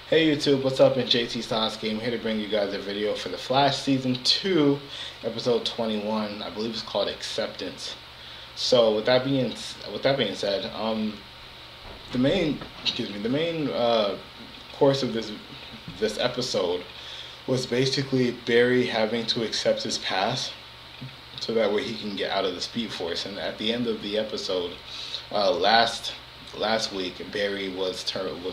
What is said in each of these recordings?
Hey YouTube, what's up? It's JT Sasuke. I'm here to bring you guys a video for The Flash Season 2, Episode 21. I believe it's called Acceptance. So with that being said, the main course of this episode was basically Barry having to accept his past so that way he can get out of the Speed Force. And at the end of the episode, last week, Barry was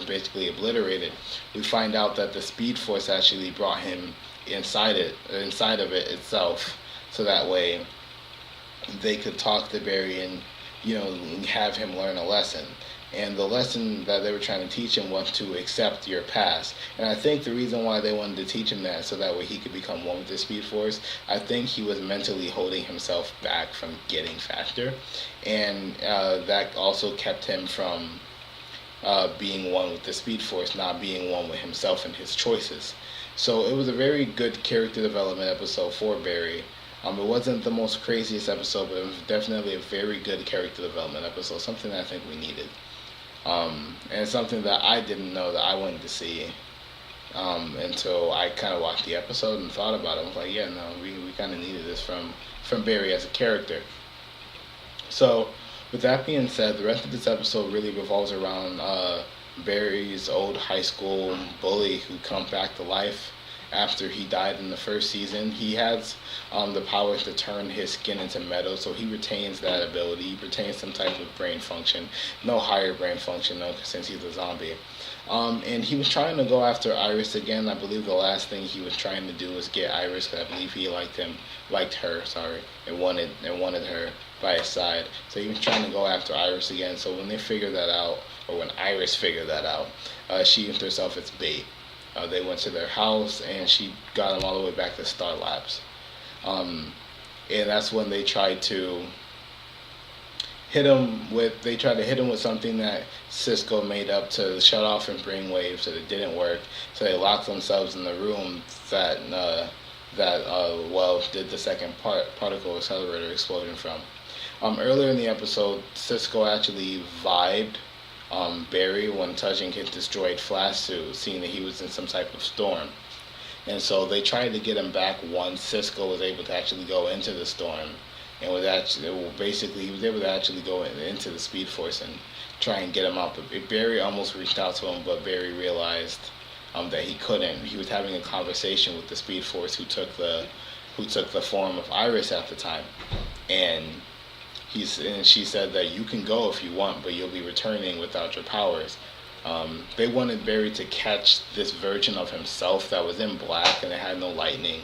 basically obliterated. We find out that the Speed Force actually brought him inside of it itself, so that way they could talk to Barry and have him learn a lesson. And the lesson that they were trying to teach him was to accept your past. And I think the reason why they wanted to teach him that so that way he could become one with the Speed Force, I think he was mentally holding himself back from getting faster, and that also kept him from being one with the Speed Force, not being one with himself and his choices. So it was a very good character development episode for Barry. It wasn't the most craziest episode, but it was definitely a very good character development episode, something that I think we needed. And something that I didn't know that I wanted to see until I kind of watched the episode and thought about it. I was like, yeah, no, we kind of needed this from Barry as a character. So, with that being said, the rest of this episode really revolves around Barry's old high school bully who comes back to life after he died in the first season. He has the power to turn his skin into metal, so he retains that ability. He retains some type of brain function, no higher brain function though, since he's a zombie. And he was trying to go after Iris again. I believe the last thing he was trying to do was get Iris, because I believe he liked her, and wanted her by his side. So he was trying to go after Iris again. So when they figured that out, or when Iris figured that out, she used herself as bait. They went to their house, and she got them all the way back to Star Labs. And that's when they tried to hit him with something that Cisco made up to shut off and bring waves, and it didn't work. So they locked themselves in the room that did the second particle accelerator explosion from. Earlier in the episode, Cisco actually vibed Barry when touching his destroyed Flash suit, seeing that he was in some type of storm. And so they tried to get him back once Cisco was able to actually go into the storm, and he was able to actually go into the Speed Force and try and get him out. But Barry almost reached out to him, but Barry realized that he couldn't. He was having a conversation with the Speed Force, who took the form of Iris at the time, and she said that you can go if you want, but you'll be returning without your powers. They wanted Barry to catch this version of himself that was in black and it had no lightning.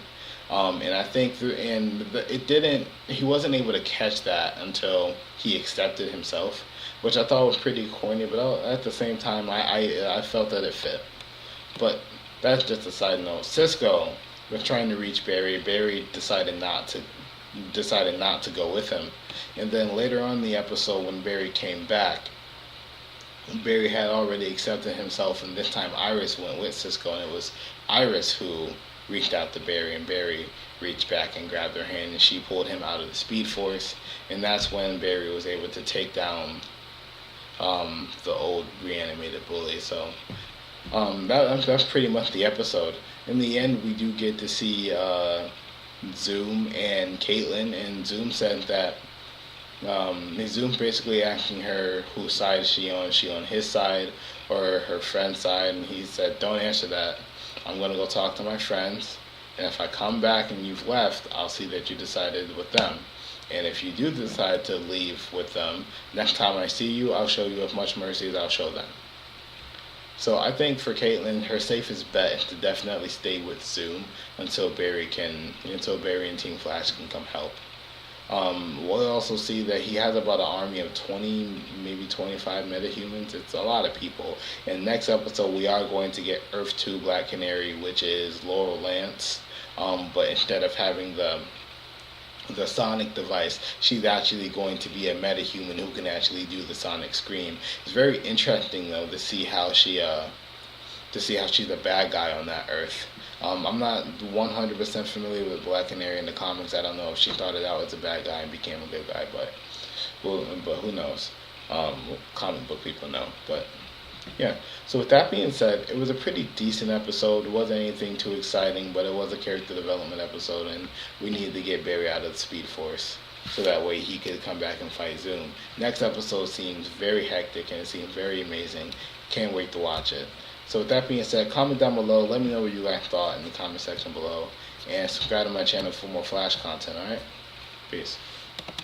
And I think he wasn't able to catch that until he accepted himself, which I thought was pretty corny, but at the same time, I felt that it fit. But that's just a side note. Cisco was trying to reach Barry. Barry decided not to go with him. And then later on in the episode, when Barry came back, Barry had already accepted himself, and this time Iris went with Cisco, and it was Iris who reached out to Barry, and Barry reached back and grabbed her hand, and she pulled him out of the Speed Force, and that's when Barry was able to take down the old reanimated bully. So that's pretty much the episode. In the end, we do get to see Zoom and Caitlin, and Zoom said that Zoom basically asking her whose side is she on. Is she on his side or her friend's side? And he said, don't answer that. I'm going to go talk to my friends, and if I come back and you've left, I'll see that you decided with them. And if you do decide to leave with them, next time I see you, I'll show you as much mercy as I'll show them. So I think for Caitlin, her safest bet is to definitely stay with Zoom until Barry and Team Flash can come help. We'll also see that he has about an army of 20, maybe 25 metahumans. It's a lot of people. In the next episode, we are going to get Earth 2 Black Canary, which is Laurel Lance. But instead of having the sonic device, she's actually going to be a metahuman who can actually do the sonic scream. It's very interesting though to see how she's a bad guy on that Earth. I'm not 100% familiar with Black Canary in the comics. I don't know if she started out as a bad guy and became a good guy, but who knows? Comic book people know. But Yeah. So with that being said, it was a pretty decent episode. It wasn't anything too exciting, but it was a character development episode, and we needed to get Barry out of the Speed Force so that way he could come back and fight Zoom. Next episode seems very hectic and it seems very amazing. Can't wait to watch it. So with that being said, comment down below. Let me know what you guys thought in the comment section below, and subscribe to my channel for more Flash content. All right. Peace.